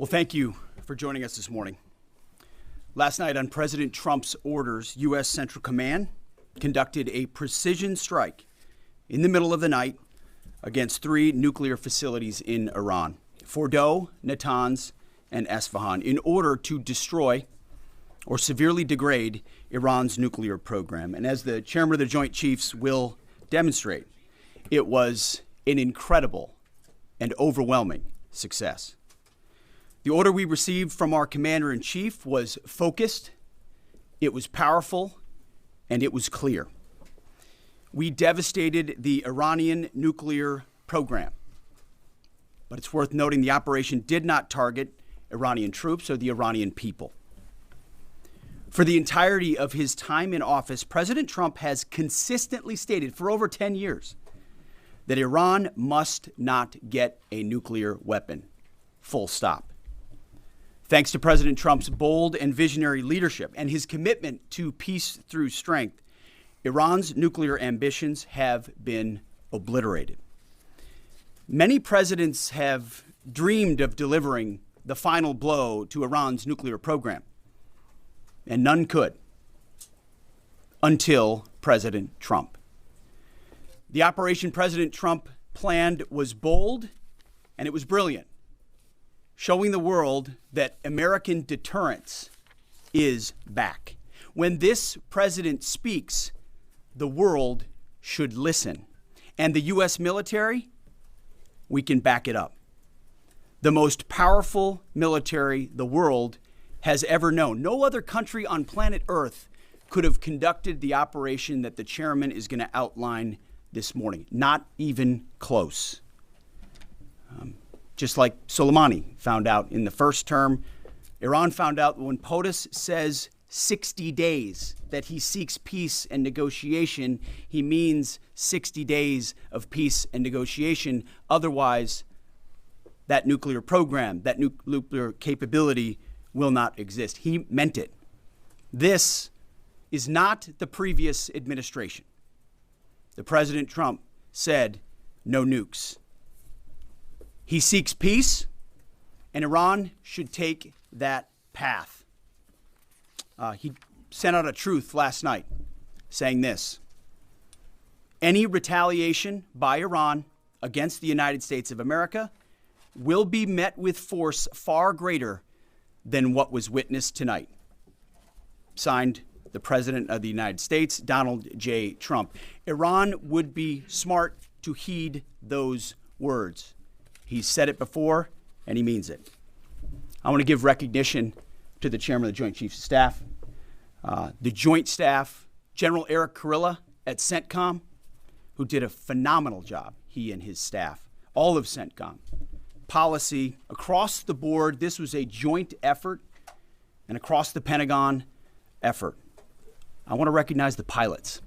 Well, thank you for joining us this morning. Last night, on President Trump's orders, U.S. Central Command conducted a precision strike in the middle of the night against 3 nuclear facilities in Iran, Fordow, Natanz, and Isfahan, in order to destroy or severely degrade Iran's nuclear program. And as the chairman of the Joint Chiefs will demonstrate, it was an incredible and overwhelming success. The order we received from our commander-in-chief was focused, it was powerful, and it was clear. We devastated the Iranian nuclear program. But it's worth noting the operation did not target Iranian troops or the Iranian people. For the entirety of his time in office, President Trump has consistently stated for over 10 years that Iran must not get a nuclear weapon. Full stop. Thanks to President Trump's bold and visionary leadership and his commitment to peace through strength, Iran's nuclear ambitions have been obliterated. Many presidents have dreamed of delivering the final blow to Iran's nuclear program, and none could until President Trump. The operation President Trump planned was bold and it was brilliant, showing the world that American deterrence is back. When this president speaks, the world should listen. And the U.S. military, we can back it up. The most powerful military the world has ever known. No other country on planet Earth could have conducted the operation that the chairman is going to outline this morning. Not even close. Just like Soleimani found out in the first term, Iran found out when POTUS says 60 days that he seeks peace and negotiation, he means 60 days of peace and negotiation. Otherwise, that nuclear program, that nuclear capability will not exist. He meant it. This is not the previous administration. The President Trump said no nukes. He seeks peace, and Iran should take that path. He sent out a truth last night saying this: any retaliation by Iran against the United States of America will be met with force far greater than what was witnessed tonight. Signed, the President of the United States, Donald J. Trump. Iran would be smart to heed those words. He's said it before, and he means it. I want to give recognition to the Chairman of the Joint Chiefs of Staff, the Joint Staff, General Eric Kurilla at CENTCOM, who did a phenomenal job, he and his staff, all of CENTCOM. Policy, across the board, this was a joint effort, and across the Pentagon effort. I want to recognize the pilots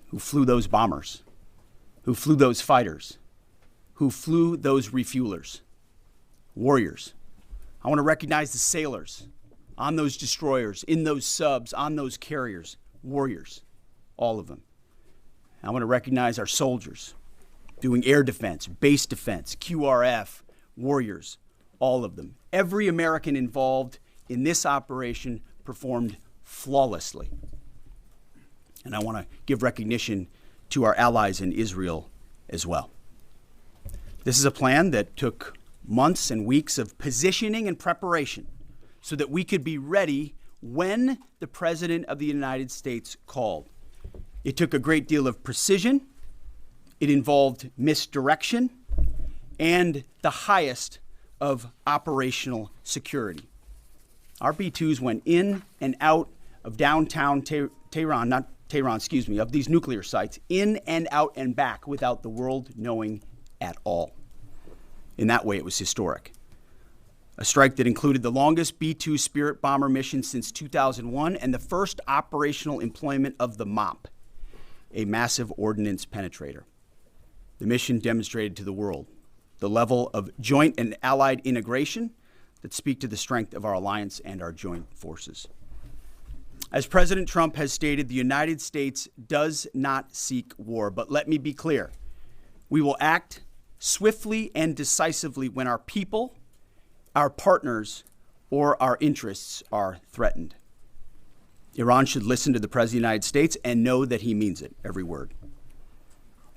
who flew those bombers, who flew those fighters, who flew those refuelers, warriors. I want to recognize the sailors on those destroyers, in those subs, on those carriers, warriors, all of them. I want to recognize our soldiers doing air defense, base defense, QRF, warriors, all of them. Every American involved in this operation performed flawlessly. And I want to give recognition to our allies in Israel as well. This is a plan that took months and weeks of positioning and preparation so that we could be ready when the President of the United States called. It took a great deal of precision. It involved misdirection and the highest of operational security. Our B-2s went in and out of downtown Tehran, of these nuclear sites, in and out and back without the world knowing at all. In that way, it was historic. A strike that included the longest B-2 Spirit bomber mission since 2001 and the first operational employment of the MOP, a massive ordnance penetrator. The mission demonstrated to the world the level of joint and allied integration that speak to the strength of our alliance and our joint forces. As President Trump has stated, the United States does not seek war, but let me be clear. We will act swiftly and decisively when our people our partners or our interests are threatened. Iran should listen to the President of the United States and know that he means it, every word.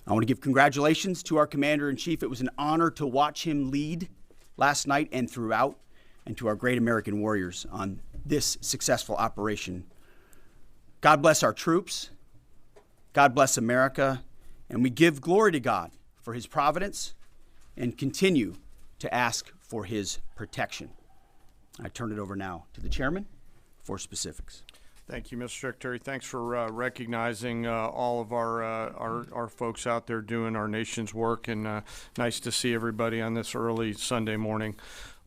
I want to give congratulations to our Commander-in-Chief. It was an honor to watch him lead last night and throughout, and to our great American warriors on this successful operation. God bless our troops. God bless America. And we give glory to God for his providence and continue to ask for his protection. I turn it over now to the chairman for specifics. Thank you, Mr. Secretary. Thanks for recognizing all of our folks out there doing our nation's work, and nice to see everybody on this early Sunday morning.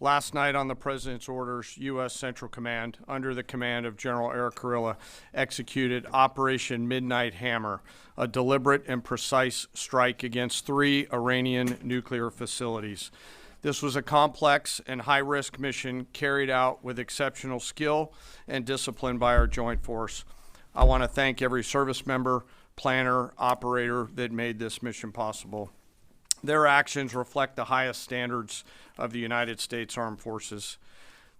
Last night on the President's orders, U.S. Central Command, under the command of General Eric Kurilla, executed Operation Midnight Hammer, a deliberate and precise strike against 3 Iranian nuclear facilities. This was a complex and high-risk mission carried out with exceptional skill and discipline by our joint force. I want to thank every service member, planner, operator that made this mission possible. Their actions reflect the highest standards of the United States Armed Forces.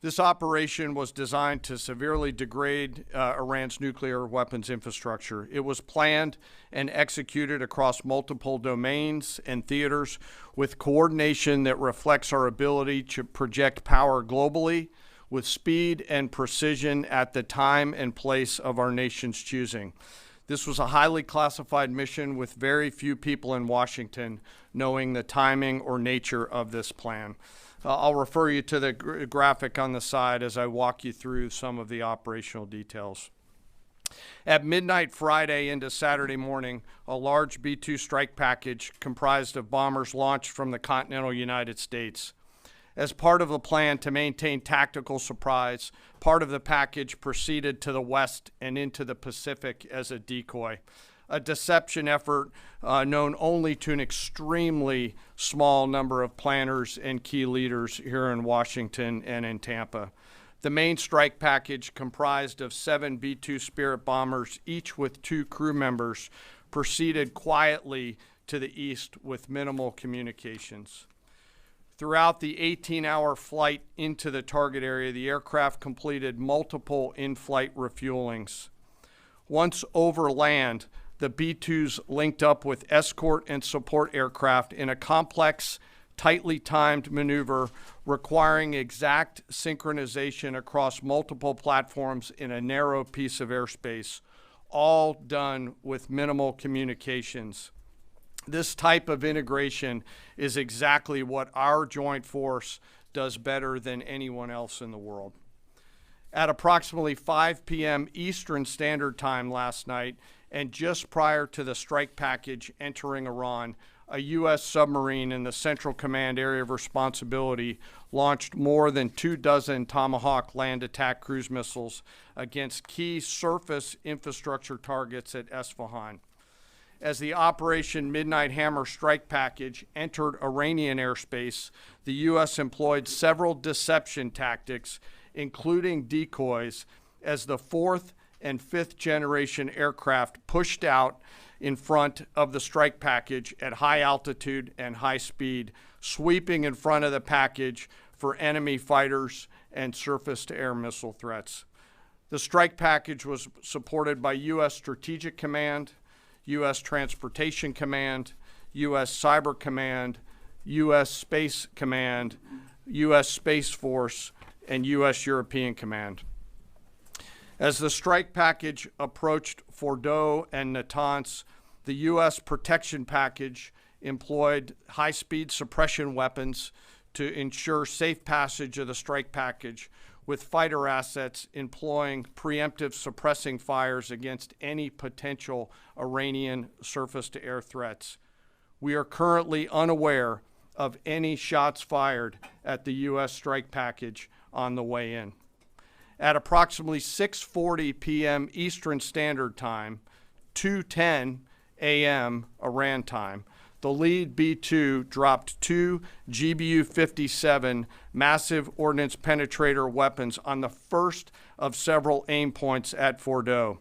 This operation was designed to severely degrade Iran's nuclear weapons infrastructure. It was planned and executed across multiple domains and theaters with coordination that reflects our ability to project power globally with speed and precision at the time and place of our nation's choosing. This was a highly classified mission with very few people in Washington knowing the timing or nature of this plan. I'll refer you to the graphic on the side as I walk you through some of the operational details. At midnight Friday into Saturday morning, a large B-2 strike package comprised of bombers launched from the continental United States. As part of the plan to maintain tactical surprise, part of the package proceeded to the west and into the Pacific as a decoy, a deception effort known only to an extremely small number of planners and key leaders here in Washington and in Tampa. The main strike package, comprised of 7 B-2 Spirit bombers, each with 2 crew members, proceeded quietly to the east with minimal communications. Throughout the 18-hour flight into the target area, the aircraft completed multiple in-flight refuelings. Once over land, the B-2s linked up with escort and support aircraft in a complex, tightly timed maneuver requiring exact synchronization across multiple platforms in a narrow piece of airspace, all done with minimal communications. This type of integration is exactly what our joint force does better than anyone else in the world. At approximately 5 p.m. Eastern Standard Time last night, and just prior to the strike package entering Iran, a U.S. submarine in the Central Command area of responsibility launched more than 24 Tomahawk land attack cruise missiles against key surface infrastructure targets at Isfahan. As the Operation Midnight Hammer strike package entered Iranian airspace, the U.S. employed several deception tactics, including decoys, as the 4th and 5th generation aircraft pushed out in front of the strike package at high altitude and high speed, sweeping in front of the package for enemy fighters and surface-to-air missile threats. The strike package was supported by U.S. Strategic Command, U.S. Transportation Command, U.S. Cyber Command, U.S. Space Command, U.S. Space Force, and U.S. European Command. As the strike package approached Fordow and Natanz, the U.S. protection package employed high-speed suppression weapons to ensure safe passage of the strike package, with fighter assets employing preemptive suppressing fires against any potential Iranian surface-to-air threats. We are currently unaware of any shots fired at the U.S. strike package on the way in. At approximately 6:40 p.m. Eastern Standard Time, 2:10 a.m. Iran time, the lead B-2 dropped 2 GBU-57 Massive Ordnance Penetrator weapons on the first of several aim points at Fordow.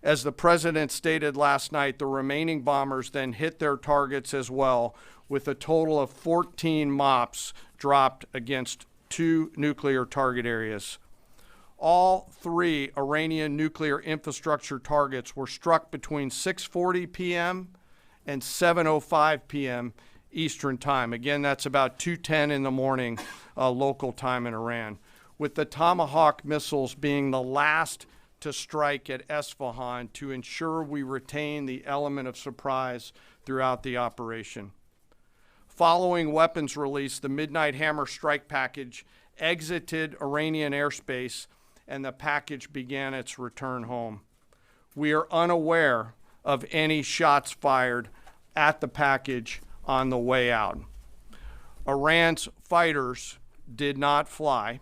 As the President stated last night, the remaining bombers then hit their targets as well, with a total of 14 MOPs dropped against 2 nuclear target areas. All 3 Iranian nuclear infrastructure targets were struck between 6:40 p.m. and 7:05 p.m. Eastern Time. Again, that's about 2:10 in the morning local time in Iran, with the Tomahawk missiles being the last to strike at Isfahan to ensure we retain the element of surprise throughout the operation. Following weapons release, the Midnight Hammer strike package exited Iranian airspace and the package began its return home. We are unaware of any shots fired at the package on the way out. Iran's fighters did not fly,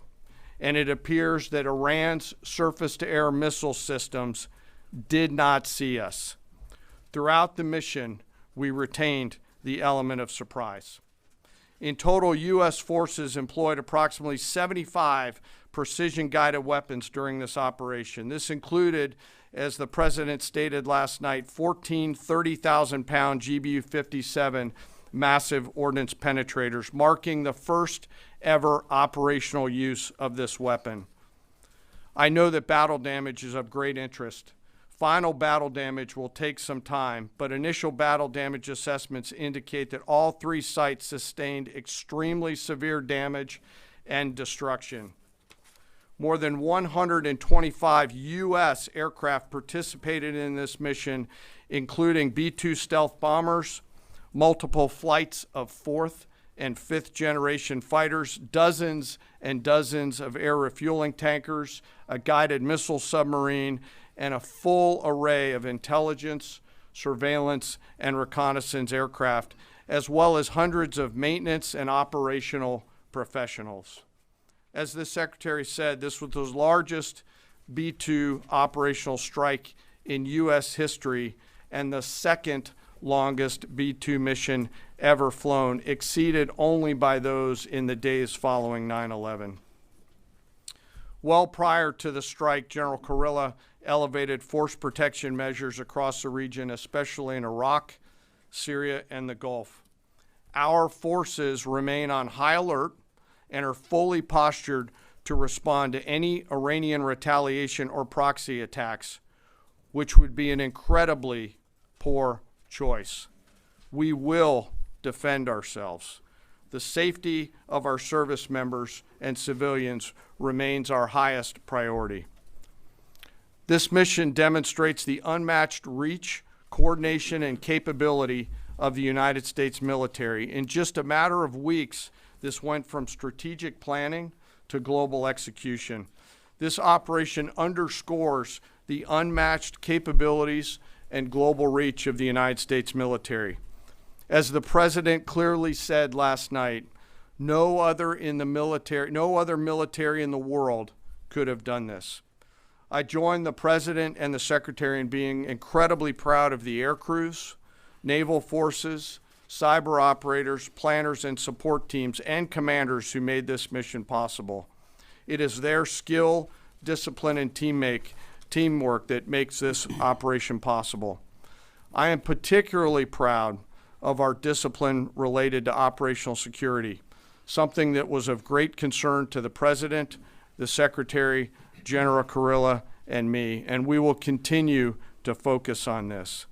and it appears that Iran's surface-to-air missile systems did not see us. Throughout the mission, we retained the element of surprise. In total, U.S. forces employed approximately 75 precision-guided weapons during this operation. This included, as the President stated last night, 14 30,000-pound GBU-57 Massive Ordnance Penetrators, marking the first ever operational use of this weapon. I know that battle damage is of great interest. Final battle damage will take some time, but initial battle damage assessments indicate that all 3 sites sustained extremely severe damage and destruction. More than 125 U.S. aircraft participated in this mission, including B-2 stealth bombers, multiple flights of 4th and 5th generation fighters, dozens and dozens of air refueling tankers, a guided missile submarine, and a full array of intelligence, surveillance, and reconnaissance aircraft, as well as hundreds of maintenance and operational professionals. As the Secretary said, this was the largest B-2 operational strike in U.S. history and the second longest B-2 mission ever flown, exceeded only by those in the days following 9/11. Well prior to the strike, General Kurilla elevated force protection measures across the region, especially in Iraq, Syria, and the Gulf. Our forces remain on high alert and are fully postured to respond to any Iranian retaliation or proxy attacks, which would be an incredibly poor choice. We will defend ourselves. The safety of our service members and civilians remains our highest priority. This mission demonstrates the unmatched reach, coordination, and capability of the United States military. In just a matter of weeks, this went from strategic planning to global execution. This operation underscores the unmatched capabilities and global reach of the United States military. As the President clearly said last night, no other military in the world could have done this. I join the President and the Secretary in being incredibly proud of the air crews, naval forces, cyber operators, planners, and support teams, and commanders who made this mission possible. It is their skill, discipline, and teamwork that makes this operation possible. I am particularly proud of our discipline related to operational security, something that was of great concern to the President, the Secretary, General Kurilla, and me, and we will continue to focus on this.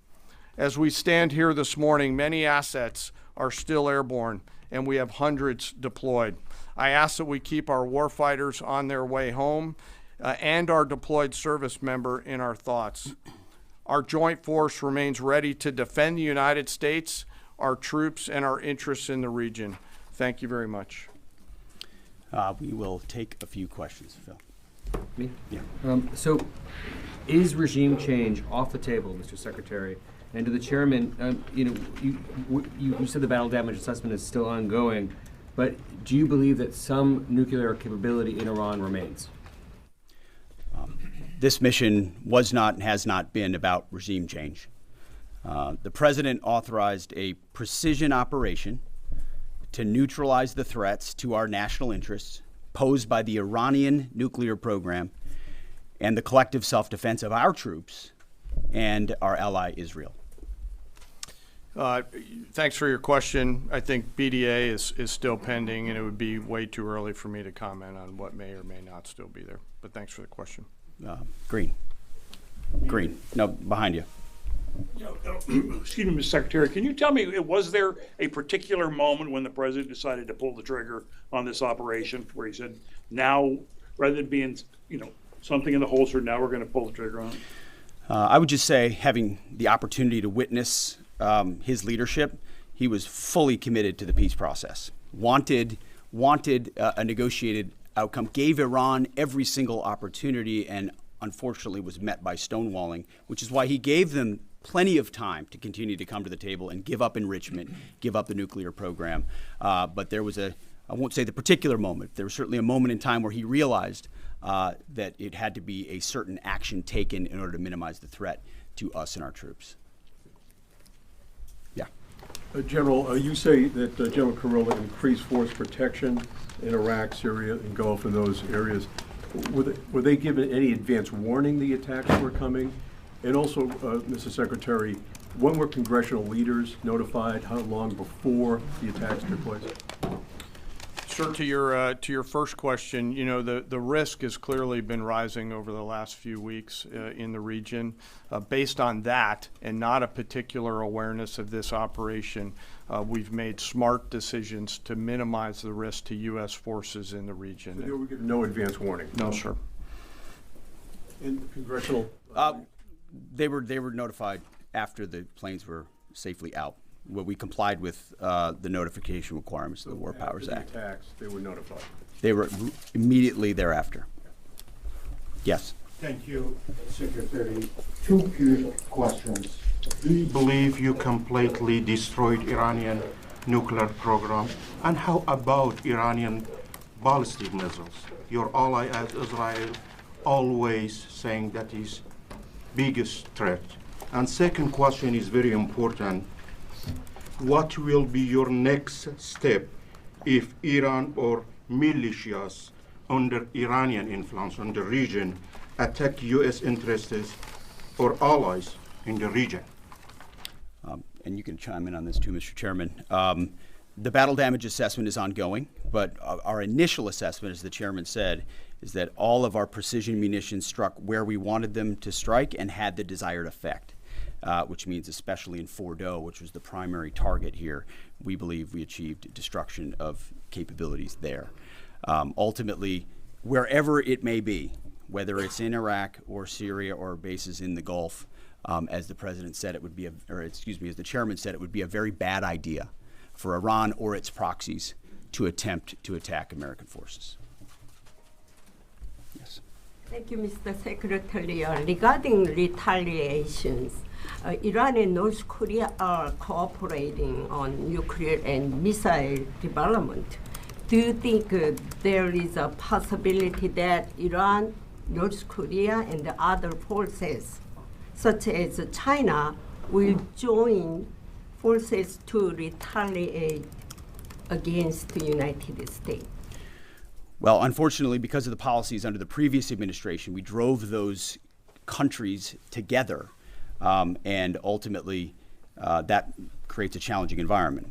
As we stand here this morning, many assets are still airborne, and we have hundreds deployed. I ask that we keep our warfighters on their way home and our deployed service member in our thoughts. Our joint force remains ready to defend the United States, our troops, and our interests in the region. Thank you very much. We will take a few questions, Phil. Me? Yeah. So, is regime change off the table, Mr. Secretary? And to the Chairman, you said the battle damage assessment is still ongoing, but do you believe that some nuclear capability in Iran remains? This mission was not and has not been about regime change. The President authorized a precision operation to neutralize the threats to our national interests posed by the Iranian nuclear program and the collective self-defense of our troops and our ally Israel. Thanks for your question. I think BDA is still pending, and it would be way too early for me to comment on what may or may not still be there. But thanks for the question. Green. No, behind you. Excuse me, Mr. Secretary, can you tell me, was there a particular moment when the president decided to pull the trigger on this operation where he said, now, rather than being, something in the holster, now we're going to pull the trigger on it? I would just say, having the opportunity to witness his leadership, he was fully committed to the peace process, wanted a negotiated outcome, gave Iran every single opportunity, and unfortunately was met by stonewalling, which is why he gave them plenty of time to continue to come to the table and give up enrichment, give up the nuclear program. But there was I won't say the particular moment, there was certainly a moment in time where he realized that it had to be a certain action taken in order to minimize the threat to us and our troops. Yeah. General, you say that General Kurilla increased force protection in Iraq, Syria, and Gulf, in those areas. Were they given any advance warning the attacks were coming? And also, Mr. Secretary, when were congressional leaders notified? How long before the attacks took place? Sure. To your first question, the risk has clearly been rising over the last few weeks in the region. Based on that, and not a particular awareness of this operation, we've made smart decisions to minimize the risk to U.S. forces in the region. So they were given no advance warning? No, sir. And congressional? They were notified after the planes were safely out. Well, we complied with the notification requirements of the War Powers Act. After the attacks, they were notified? They were immediately thereafter. Yes. Thank you, Secretary. Two questions. Do you believe you completely destroyed Iranian nuclear program? And how about Iranian ballistic missiles? Your ally Israel always saying that is biggest threat. And second question is very important. What will be your next step if Iran or militias under Iranian influence on the region attack U.S. interests or allies in the region? And you can chime in on this too, Mr. Chairman. The battle damage assessment is ongoing, but our initial assessment, as the chairman said, is that all of our precision munitions struck where we wanted them to strike and had the desired effect. Which means especially in Fordow, which was the primary target here, we believe we achieved destruction of capabilities there. Ultimately, wherever it may be, whether it's in Iraq or Syria or bases in the Gulf, as the president said, it would be, as the chairman said, it would be a very bad idea for Iran or its proxies to attempt to attack American forces. Yes. Thank you, Mr. Secretary. Regarding retaliations, Iran and North Korea are cooperating on nuclear and missile development. Do you think there is a possibility that Iran, North Korea, and the other forces, such as China, will join forces to retaliate against the United States? Well, unfortunately, because of the policies under the previous administration, we drove those countries together, and ultimately that creates a challenging environment.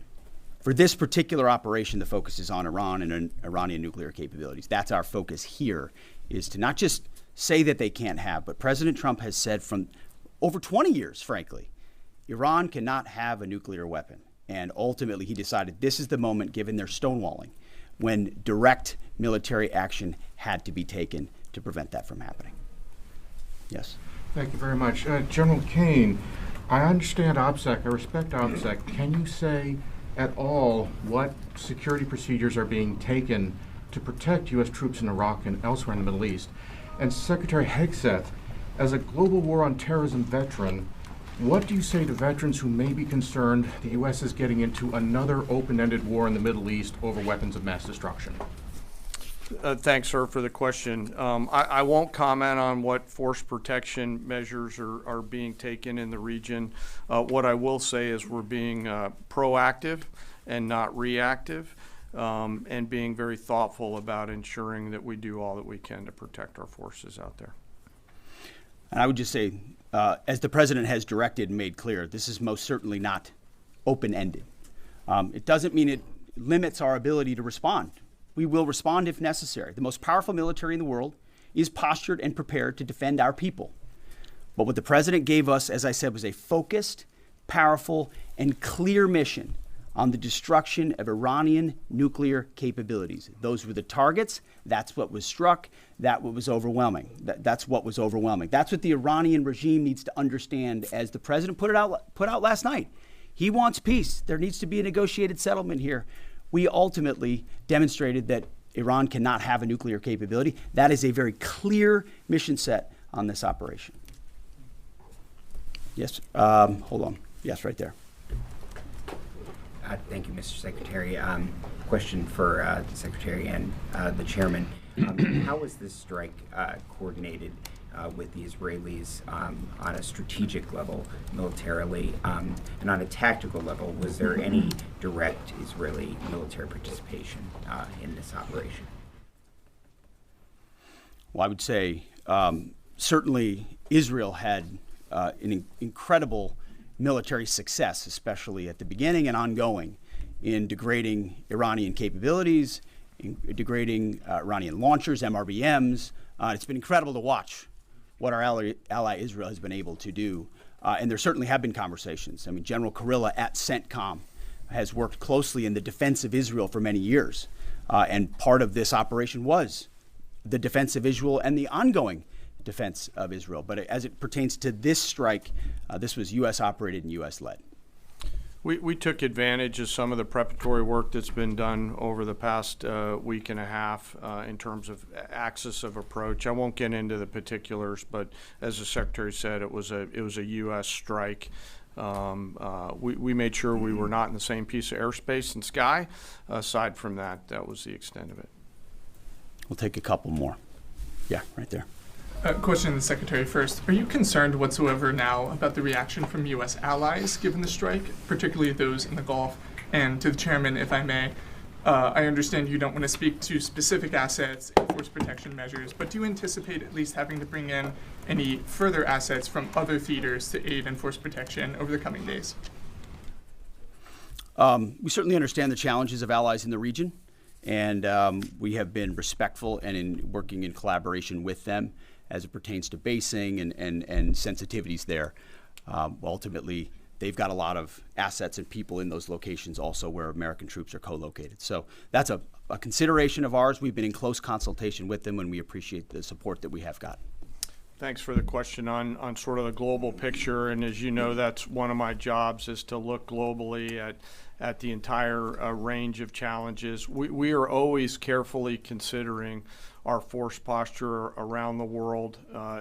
For this particular operation, the focus is on Iran and Iranian nuclear capabilities. That's our focus here, is to not just say that they can't have, but President Trump has said from over 20 years, frankly, Iran cannot have a nuclear weapon. And ultimately, he decided this is the moment, given their stonewalling, when direct military action had to be taken to prevent that from happening. Yes. Thank you very much. General Caine, I understand OPSEC, I respect OPSEC. Can you say at all what security procedures are being taken to protect U.S. troops in Iraq and elsewhere in the Middle East? And Secretary Hegseth, as a global war on terrorism veteran, what do you say to veterans who may be concerned the U.S. is getting into another open-ended war in the Middle East over weapons of mass destruction? Thanks, sir, for the question. I won't comment on what force protection measures are being taken in the region. What I will say is we're being proactive and not reactive, and being very thoughtful about ensuring that we do all that we can to protect our forces out there. And I would just say, as the president has directed and made clear, this is most certainly not open-ended. It doesn't mean it limits our ability to respond. We will respond if necessary. The most powerful military in the world is postured and prepared to defend our people. But what the president gave us, as I said, was a focused, powerful, and clear mission on the destruction of Iranian nuclear capabilities. Those were the targets. That's what was struck. That's what was overwhelming. That's what was overwhelming. That's what the Iranian regime needs to understand, as the president put out last night. He wants peace. There needs to be a negotiated settlement here. We ultimately demonstrated that Iran cannot have a nuclear capability. That is a very clear mission set on this operation. Yes, hold on. Yes, right there. Thank you, Mr. Secretary. Question for the Secretary and the Chairman. How was this strike coordinated with the Israelis on a strategic level, militarily, and on a tactical level? Was there any direct Israeli military participation in this operation? Well, I would say certainly Israel had an incredible military success, especially at the beginning and ongoing, in degrading Iranian capabilities, in degrading Iranian launchers, MRBMs. It's been incredible to watch what our ally Israel has been able to do. And there certainly have been conversations. I mean, General Kurilla at CENTCOM has worked closely in the defense of Israel for many years. And part of this operation was the defense of Israel and the ongoing defense of Israel. But as it pertains to this strike, this was U.S. operated and U.S. led. We took advantage of some of the preparatory work that's been done over the past week and a half in terms of axis of approach. I won't get into the particulars, but as the Secretary said, it was a U.S. strike. We made sure we were not in the same piece of airspace and sky. Aside from that, that was the extent of it. We'll take a couple more. Yeah, right there. Question to the Secretary first. Are you concerned whatsoever now about the reaction from U.S. allies given the strike, particularly those in the Gulf? And to the Chairman, if I may, I understand you don't want to speak to specific assets and force protection measures, but do you anticipate at least having to bring in any further assets from other theaters to aid in force protection over the coming days? We certainly understand the challenges of allies in the region, and we have been respectful and in working in collaboration with them as it pertains to basing and sensitivities there. Ultimately, they've got a lot of assets and people in those locations also where American troops are co-located. So that's a consideration of ours. We've been in close consultation with them, and we appreciate the support that we have got. Thanks for the question on sort of the global picture. And as you know, that's one of my jobs, is to look globally at the entire range of challenges. We are always carefully considering our force posture around the world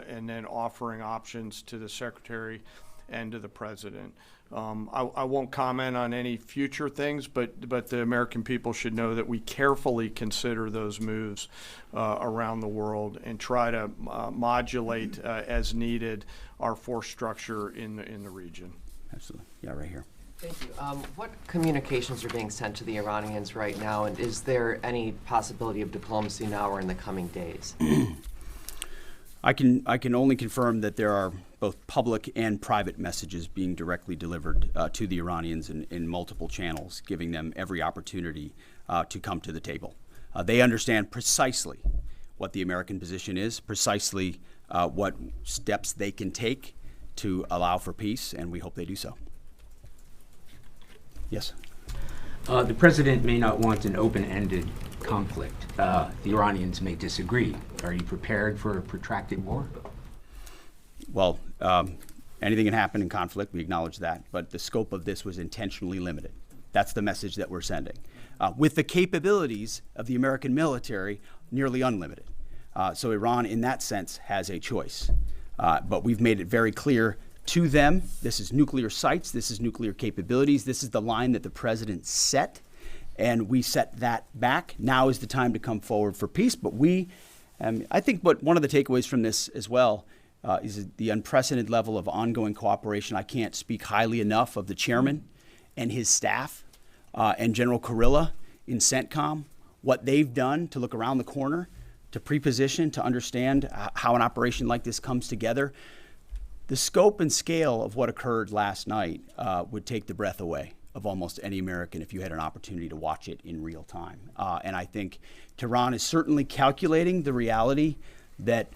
and then offering options to the Secretary and to the President. I won't comment on any future things, but the American people should know that we carefully consider those moves around the world and try to modulate as needed our force structure in the region. Absolutely. Yeah, right here. Thank you. What communications are being sent to the Iranians right now, and is there any possibility of diplomacy now or in the coming days? I can only confirm that there are both public and private messages being directly delivered to the Iranians in multiple channels, giving them every opportunity to come to the table. They understand precisely what the American position is, precisely what steps they can take to allow for peace, and we hope they do so. Yes. The president may not want an open-ended conflict. The Iranians may disagree. Are you prepared for a protracted war? Well, anything can happen in conflict. We acknowledge that. But the scope of this was intentionally limited. That's the message that we're sending. With the capabilities of the American military, nearly unlimited. So Iran, in that sense, has a choice. But we've made it very clear to them, this is nuclear sites, this is nuclear capabilities, this is the line that the president set, and we set that back. Now is the time to come forward for peace. But I think one of the takeaways from this as well is the unprecedented level of ongoing cooperation. I can't speak highly enough of the chairman and his staff and General Kurilla in CENTCOM, what they've done to look around the corner, to pre-position, to understand how an operation like this comes together. The scope and scale of what occurred last night would take the breath away of almost any American if you had an opportunity to watch it in real time. And I think Tehran is certainly calculating the reality that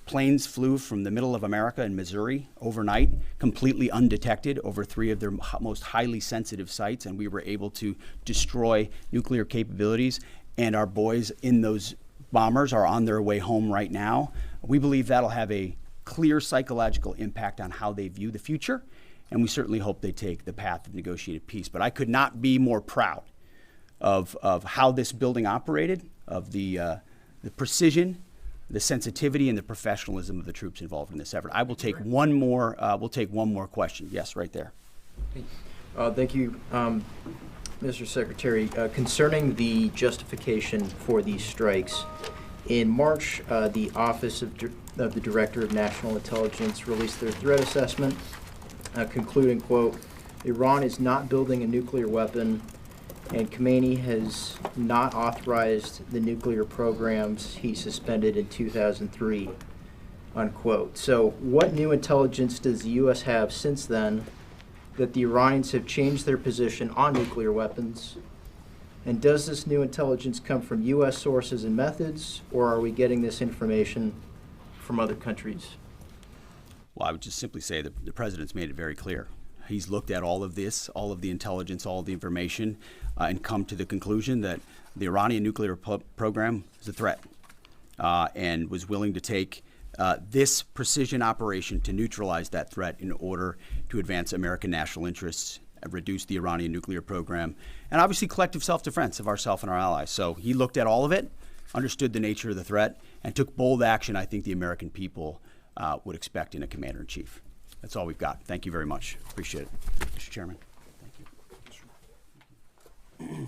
planes flew from the middle of America in Missouri overnight, completely undetected over 3 of their most highly sensitive sites, and we were able to destroy nuclear capabilities. And our boys in those bombers are on their way home right now. We believe that'll have a clear psychological impact on how they view the future, and we certainly hope they take the path of negotiated peace. But I could not be more proud of how this building operated, of the precision, the sensitivity, and the professionalism of the troops involved in this effort. I will take one more. We'll take one more question. Yes, right there. Thank you, Mr. Secretary. Concerning the justification for these strikes, in March, the Office of the Director of National Intelligence released their threat assessment, concluding, quote, Iran is not building a nuclear weapon, and Khamenei has not authorized the nuclear programs he suspended in 2003, unquote. So what new intelligence does the U.S. have since then that the Iranians have changed their position on nuclear weapons? And does this new intelligence come from U.S. sources and methods, or are we getting this information from other countries? Well, I would just simply say that the president's made it very clear. He's looked at all of this, all of the intelligence, all of the information, and come to the conclusion that the Iranian nuclear program is a threat, and was willing to take this precision operation to neutralize that threat in order to advance American national interests, reduce the Iranian nuclear program, and obviously collective self-defense of ourselves and our allies. So he looked at all of it, understood the nature of the threat, and took bold action I think the American people would expect in a commander-in-chief. That's all we've got. Thank you very much. Appreciate it, Mr. Chairman. Thank you.